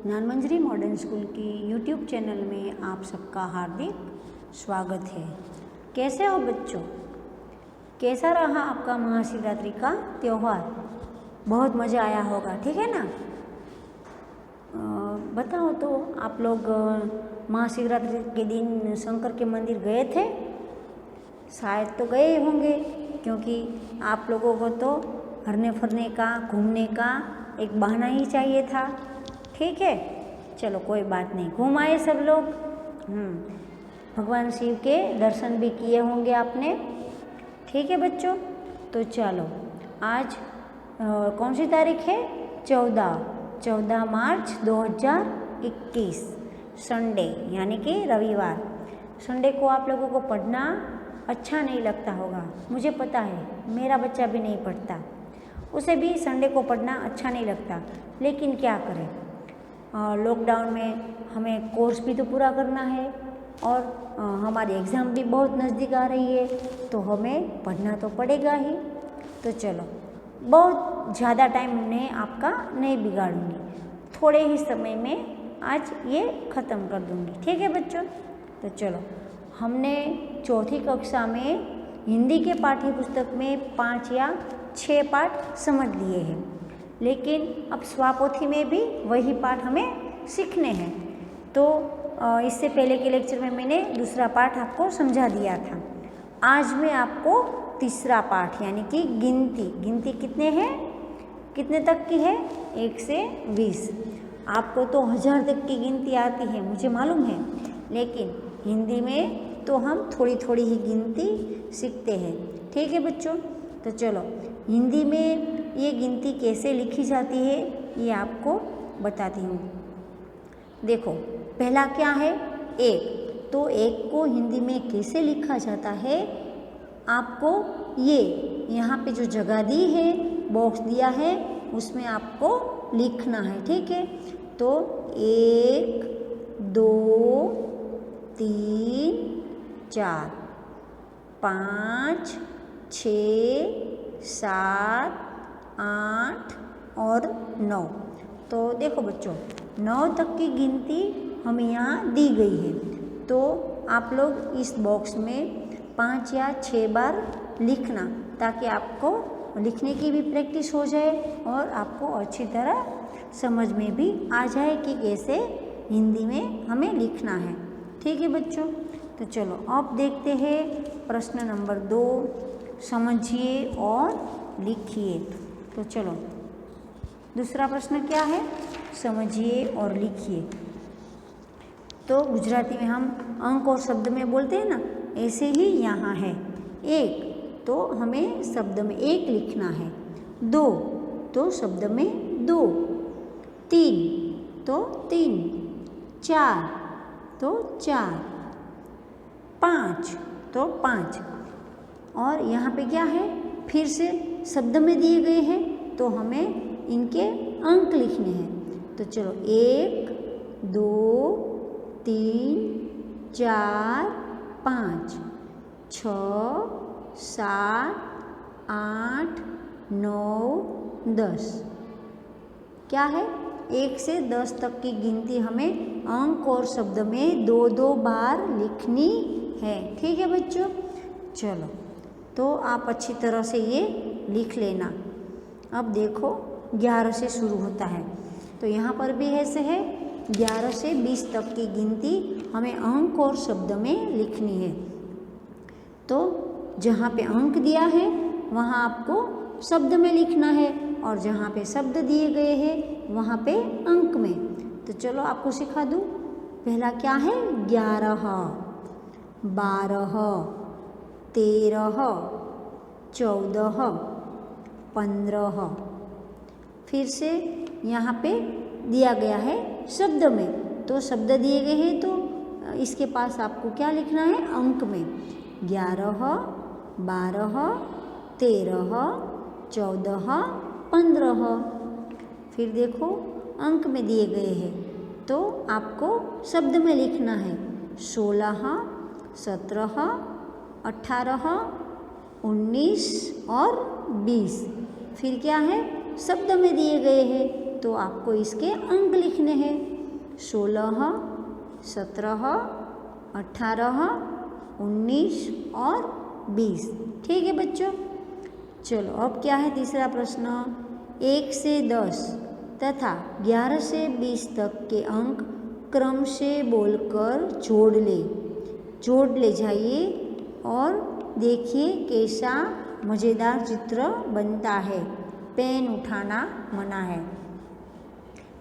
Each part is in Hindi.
ज्ञानमंजरी मॉडर्न स्कूल की यूट्यूब चैनल में आप सबका हार्दिक स्वागत है। कैसे हो बच्चों? कैसा रहा आपका महाशिवरात्रि का त्यौहार? बहुत मज़ा आया होगा, ठीक है ना? बताओ तो आप लोग महाशिवरात्रि के दिन शंकर के मंदिर गए थे? शायद तो गए होंगे, क्योंकि आप लोगों को तो हरने फरने का, घूमने का एक बहाना ही चाहिए था। ठीक है, चलो कोई बात नहीं, घूम आए सब लोग। भगवान शिव के दर्शन भी किए होंगे आपने। ठीक है बच्चों, तो चलो आज कौन सी तारीख है? 14 मार्च 2021 संडे, यानी कि रविवार। संडे को आप लोगों को पढ़ना अच्छा नहीं लगता होगा, मुझे पता है। मेरा बच्चा भी नहीं पढ़ता, उसे भी संडे को पढ़ना अच्छा नहीं लगता, लेकिन क्या करें, लॉकडाउन में हमें कोर्स भी तो पूरा करना है और हमारी एग्ज़ाम भी बहुत नज़दीक आ रही है, तो हमें पढ़ना तो पड़ेगा ही। तो चलो, बहुत ज़्यादा टाइम मैं आपका नहीं बिगाड़ूंगी, थोड़े ही समय में आज ये ख़त्म कर दूंगी। ठीक है बच्चों, तो चलो, हमने चौथी कक्षा में हिंदी के पाठ्य पुस्तक में 5 या 6 पाठ समझ लिए हैं, लेकिन अब स्वापोथी में भी वही पाठ हमें सीखने हैं। तो इससे पहले के लेक्चर में मैंने दूसरा पाठ आपको समझा दिया था। आज मैं आपको तीसरा पाठ यानी कि गिनती कितने हैं, कितने तक की है? 1 से 20। आपको तो 1000 तक की गिनती आती है, मुझे मालूम है, लेकिन हिंदी में तो हम थोड़ी थोड़ी ही गिनती सीखते हैं। ठीक है बच्चों, तो चलो हिंदी में ये गिनती कैसे लिखी जाती है ये आपको बताती हूँ। देखो, पहला क्या है? 1। तो 1 को हिंदी में कैसे लिखा जाता है, आपको ये यहाँ पे जो जगह दी है, बॉक्स दिया है, उसमें आपको लिखना है। ठीक है, तो 1 2 3 4 5 6 7 8 और 9। तो देखो बच्चों, 9 तक की गिनती हमें यहाँ दी गई है, तो आप लोग इस बॉक्स में 5 या 6 बार लिखना, ताकि आपको लिखने की भी प्रैक्टिस हो जाए और आपको अच्छी तरह समझ में भी आ जाए कि कैसे हिंदी में हमें लिखना है। ठीक है बच्चों, तो चलो अब देखते हैं प्रश्न नंबर 2, समझिए और लिखिए। तो चलो, दूसरा प्रश्न क्या है? समझिए और लिखिए। तो गुजराती में हम अंक और शब्द में बोलते हैं ना, ऐसे ही यहाँ है। 1 तो हमें शब्द में 1 लिखना है, 2 तो शब्द में 2, 3 तो 3, 4 तो 4, 5 तो 5। और यहाँ पे क्या है? फिर से शब्द में दिए गए हैं, तो हमें इनके अंक लिखने हैं। तो चलो, 1 2 3 4 5 6 7 8 9 10। क्या है? 1 से 10 तक की गिनती हमें अंक और शब्द में 2-2 बार लिखनी है। ठीक है बच्चों, चलो, तो आप अच्छी तरह से ये लिख लेना। अब देखो, 11 से शुरू होता है, तो यहाँ पर भी ऐसे है। 11 से 20 तक की गिनती हमें अंक और शब्द में लिखनी है। तो जहाँ पे अंक दिया है वहाँ आपको शब्द में लिखना है, और जहाँ पे शब्द दिए गए हैं वहाँ पे अंक में। तो चलो आपको सिखा दूँ। पहला क्या है? 11 12 13 14 15। फिर से यहाँ पे दिया गया है शब्द में, तो शब्द दिए गए हैं, तो इसके पास आपको क्या लिखना है? अंक में। 11 12 13 14 15। फिर देखो, अंक में दिए गए हैं, तो आपको शब्द में लिखना है। 16 17 18 19 और 20। फिर क्या है? शब्द में दिए गए हैं, तो आपको इसके अंक लिखने हैं। 16, 17, 18, 19 और 20। ठीक है बच्चों। चलो अब क्या है तीसरा प्रश्न, 1 से 10 तथा 11 से 20 तक के अंक क्रम से बोलकर जोड़ ले जाइए और देखिए कैसा मज़ेदार चित्र बनता है। पेन उठाना मना है।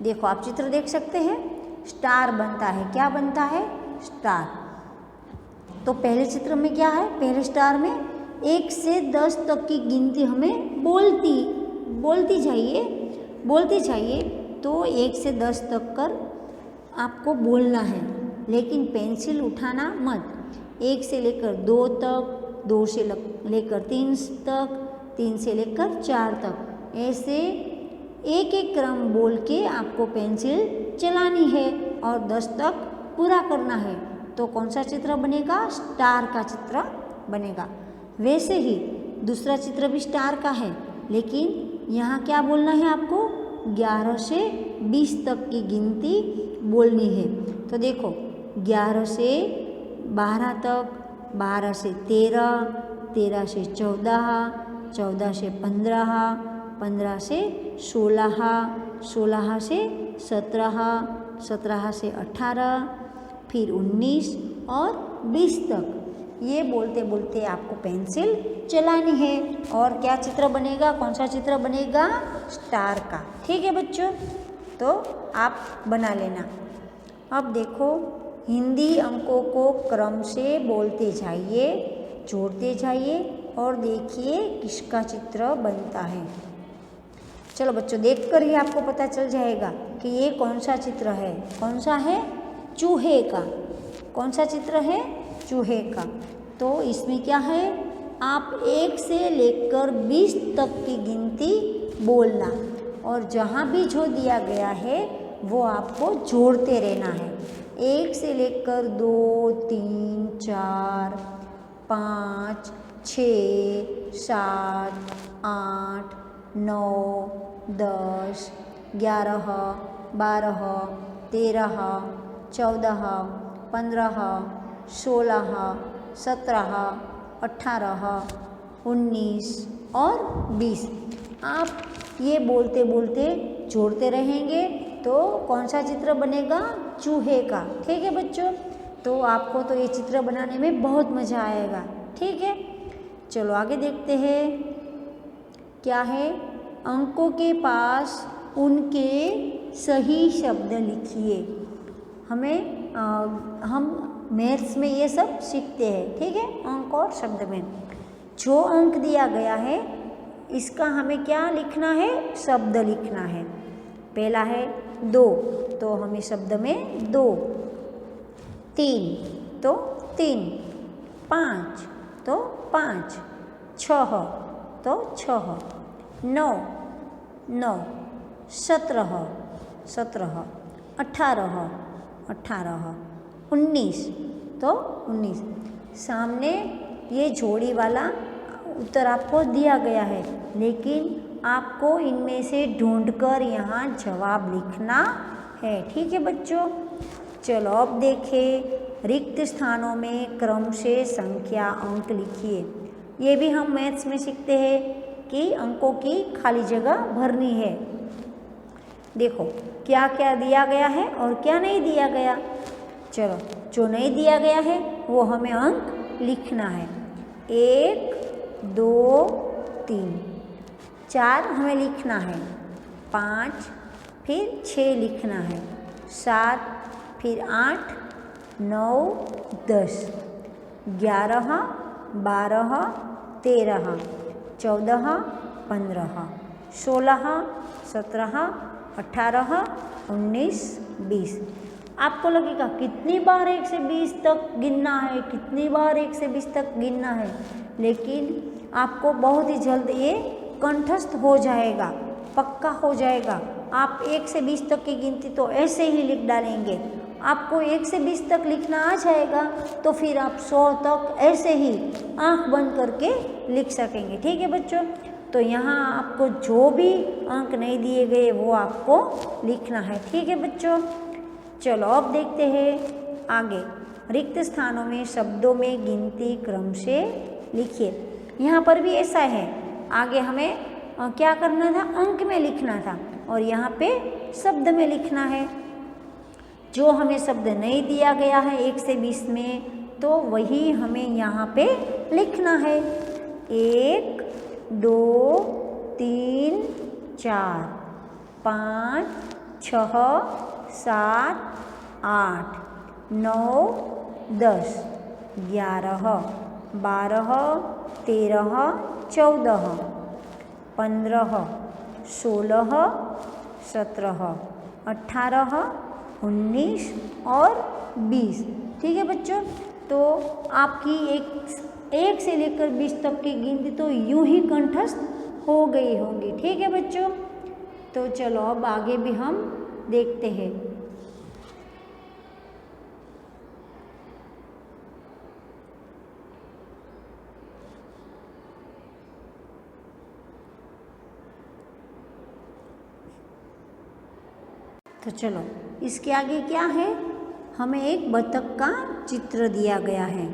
देखो आप चित्र देख सकते हैं, स्टार बनता है। क्या बनता है? स्टार। तो पहले चित्र में क्या है? पहले स्टार में 1 से 10 तक की गिनती हमें बोलती चाहिए। तो 1 से 10 तक कर आपको बोलना है, लेकिन पेंसिल उठाना मत। 1 से लेकर 2 तक, 2 से लेकर 3 तक, 3 से लेकर 4 तक, ऐसे एक एक क्रम बोल के आपको पेंसिल चलानी है और 10 तक पूरा करना है। तो कौन सा चित्र बनेगा? स्टार का चित्र बनेगा। वैसे ही दूसरा चित्र भी स्टार का है, लेकिन यहाँ क्या बोलना है आपको? 11 से 20 तक की गिनती बोलनी है। तो देखो 11 से 12 तक, 12 से 13, 13 से 14, 14 से 15, 15 से 16, 16 से 17, 17 से 18, फिर 19 और 20 तक। ये बोलते बोलते आपको पेंसिल चलानी है और क्या चित्र बनेगा? कौन सा चित्र बनेगा? स्टार का। ठीक है बच्चों, तो आप बना लेना। अब देखो हिंदी अंकों को क्रम से बोलते जाइए, जोड़ते जाइए और देखिए किसका चित्र बनता है। चलो बच्चों, देखकर ही आपको पता चल जाएगा कि ये कौन सा चित्र है। कौन सा है? चूहे का। कौन सा चित्र है? चूहे का। तो इसमें क्या है? आप 1 से लेकर 20 तक की गिनती बोलना और जहाँ भी जो दिया गया है वो आपको जोड़ते रहना है। 1 से लेकर 2, 3, 4, 5, 6, 7, 8, 9, 10, 11, 12, 13, 14, 15, 16, 17, 18, 19 और 20। आप ये बोलते बोलते जोड़ते रहेंगे तो कौन सा चित्र बनेगा? चूहे का। ठीक है बच्चों, तो आपको तो ये चित्र बनाने में बहुत मज़ा आएगा। ठीक है, चलो आगे देखते हैं क्या है। अंकों के पास उनके सही शब्द लिखिए। हम मैथ्स में ये सब सीखते हैं। ठीक है, अंक और शब्द में जो अंक दिया गया है इसका हमें क्या लिखना है? शब्द लिखना है। पहला है 2, तो हमें शब्द में 2। 3 तो 3, 5 तो 5, 6 तो 6, 9, 9, 17, 17, 18, 18, 19 तो 19। सामने ये जोड़ी वाला उत्तर आपको दिया गया है, लेकिन आपको इनमें से ढूंढकर यहाँ जवाब लिखना है। ठीक है बच्चों, चलो अब देखें रिक्त स्थानों में क्रम से संख्या अंक लिखिए। ये भी हम मैथ्स में सीखते हैं कि अंकों की खाली जगह भरनी है। देखो क्या क्या दिया गया है और क्या नहीं दिया गया। चलो, जो नहीं दिया गया है वो हमें अंक लिखना है। 1, 2, 3, 4 हमें लिखना है, 5 फिर 6 लिखना है, 7 फिर 8, 9, 10, 11, 12, 13, 14, 15, 16, 17, 18, 19, 20। आपको लगेगा कितनी बार 1 से 20 तक गिनना है, कितनी बार 1 से 20 तक गिनना है, लेकिन आपको बहुत ही जल्द ये कंठस्थ हो जाएगा, पक्का हो जाएगा। आप 1 से 20 तक की गिनती तो ऐसे ही लिख डालेंगे। आपको 1 से 20 तक लिखना आ जाएगा तो फिर आप 100 तक ऐसे ही आंख बंद करके लिख सकेंगे। ठीक है बच्चों, तो यहाँ आपको जो भी अंक नहीं दिए गए वो आपको लिखना है। ठीक है बच्चों, चलो अब देखते हैं आगे। रिक्त स्थानों में शब्दों में गिनती क्रम से लिखिए। यहाँ पर भी ऐसा है, आगे हमें क्या करना था, अंक में लिखना था और यहाँ पे शब्द में लिखना है। जो हमें शब्द नहीं दिया गया है 1 से 20 में, तो वही हमें यहाँ पे लिखना है। 1 2 3 4 5 6 7 8 9 10 11 12 13 14 15 16 17 18 19 और 20। ठीक है बच्चों, तो आपकी एक से लेकर 20 तक की गिनती तो यूं ही कंठस्थ हो गई होंगी। ठीक है बच्चों, तो चलो अब आगे भी हम देखते हैं। तो चलो इसके आगे क्या है, हमें एक बतख का चित्र दिया गया है।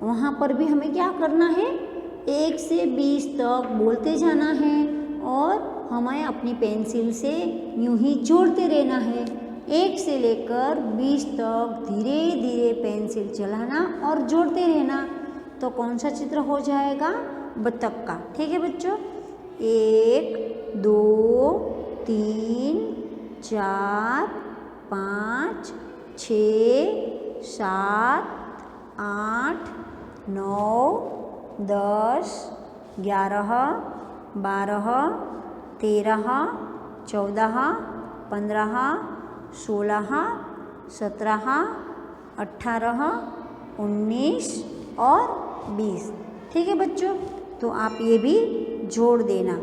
वहाँ पर भी हमें क्या करना है, 1 से 20 तक बोलते जाना है और हमें अपनी पेंसिल से यूं ही जोड़ते रहना है। 1 से लेकर 20 तक धीरे धीरे पेंसिल चलाना और जोड़ते रहना, तो कौन सा चित्र हो जाएगा, बतख का। ठीक है बच्चों, 1 2 3 4 5 6 7 8 9 10 11 12 13 14 15 16 17 18 19 और 20। ठीक है बच्चों, तो आप ये भी जोड़ देना।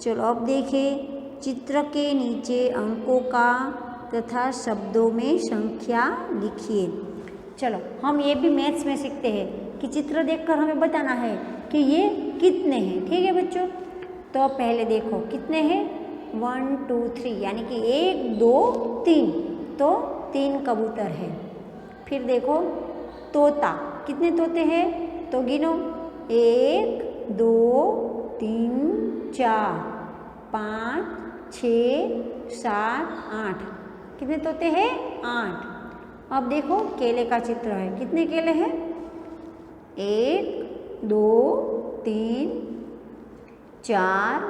चलो अब देखें, चित्र के नीचे अंकों का तथा शब्दों में संख्या लिखिए। चलो हम ये भी मैथ्स में सीखते हैं कि चित्र देखकर हमें बताना है कि ये कितने हैं। ठीक है बच्चों, तो पहले देखो कितने हैं, 1 2 3, यानी कि 1 2 3, तो 3 कबूतर है। फिर देखो तोता, कितने तोते हैं, तो गिनो, 1 2 3 4 5 6 7 8, कितने तोते हैं, 8। अब देखो केले का चित्र है, कितने केले हैं, 1 2 3 4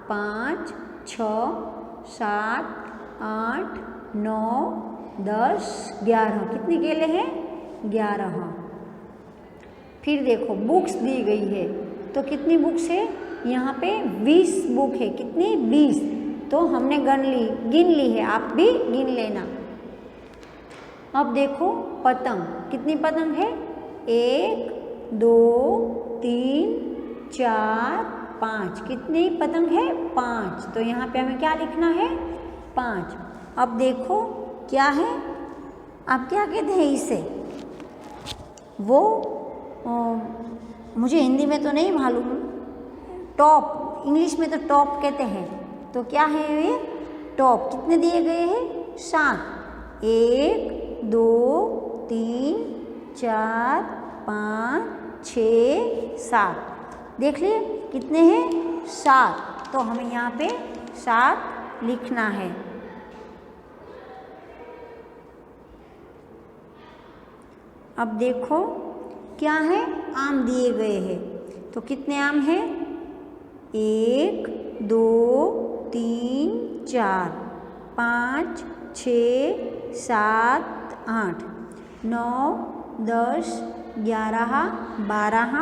5 6 7 8 9 10 11, कितने केले हैं, 11। फिर देखो बुक्स दी गई है, तो कितनी बुक्स है, यहाँ पे 20 बुक है, कितनी, 20, तो हमने गिन ली है, आप भी गिन लेना। अब देखो पतंग, कितनी पतंग है, 1 2 3 4 5, कितनी पतंग है, 5, तो यहाँ पे हमें क्या लिखना है, 5। अब देखो क्या है, आप क्या कहते हैं इसे, वो मुझे हिंदी में तो नहीं मालूम, टॉप, इंग्लिश में तो टॉप कहते हैं, तो क्या है ये, टॉप। कितने दिए गए हैं, 7, 1 2 3 4 5 6 7, देख लिए कितने हैं, 7, तो हमें यहाँ पे 7 लिखना है। अब देखो क्या है, आम दिए गए हैं, तो कितने आम हैं, 1 2 3 4 5 6 7 8 9 10 11 12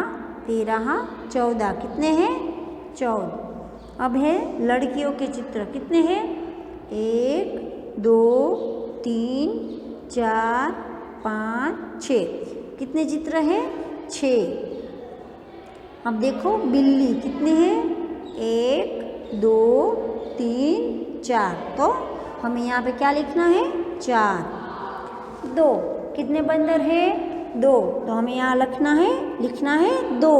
13 14, कितने हैं, 14। अब है लड़कियों के चित्र, कितने हैं, 1 2 3 4 5 6, कितने चित्र हैं, 6। अब देखो बिल्ली, कितने हैं, 1 2 3 4, तो हमें यहाँ पे क्या लिखना है, 4। 2, कितने बंदर है, 2, तो हमें यहाँ लिखना है 2।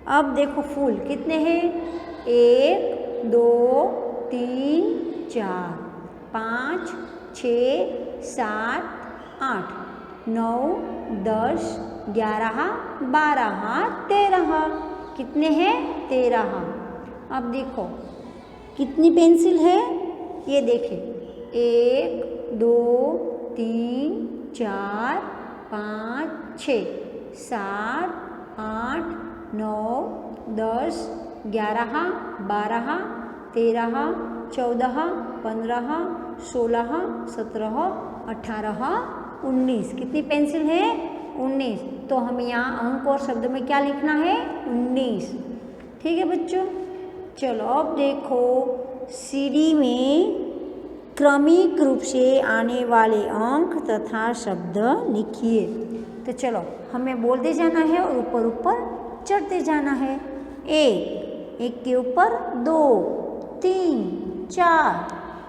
अब देखो फूल, कितने हैं, 1 2 3 4 5 6 7 8, 9 10 11 12 13। कितने हैं? 13। अब देखो कितनी पेंसिल है, ये देखें 1 2 3 4 5 6 7 8 9 10 11 12 13 14 15 16 17 18 19। कितनी पेंसिल है? 19। तो हमें यहाँ अंक और शब्द में क्या लिखना है? 19। ठीक है बच्चों। चलो अब देखो सीढ़ी में क्रमिक रूप से आने वाले अंक तथा शब्द लिखिए। तो चलो हमें बोलते जाना है और ऊपर ऊपर चढ़ते जाना है। एक के ऊपर 2 3 4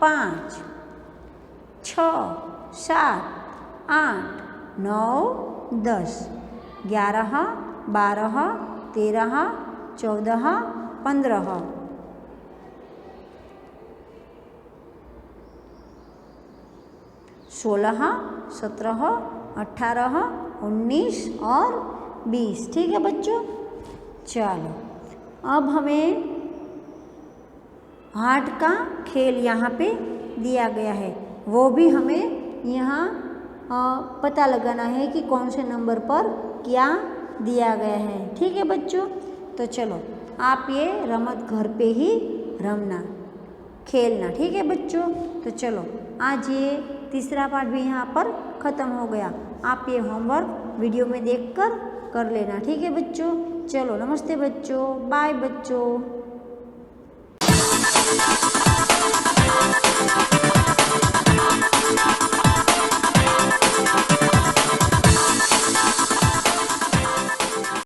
5 6 7 8 9 10 11 12 13 14 15 16 17 18 19 और 20। ठीक है बच्चों। चलो अब हमें हार्ट का खेल यहाँ पे दिया गया है, वो भी हमें यहाँ पता लगाना है कि कौन से नंबर पर क्या दिया गया है। ठीक है बच्चों। तो चलो आप ये रमत घर पे ही रमना, खेलना। ठीक है बच्चों। तो चलो आज ये तीसरा पार्ट भी यहाँ पर ख़त्म हो गया। आप ये होमवर्क वीडियो में देखकर कर लेना। ठीक है बच्चों। चलो नमस्ते बच्चों, बाय बच्चों।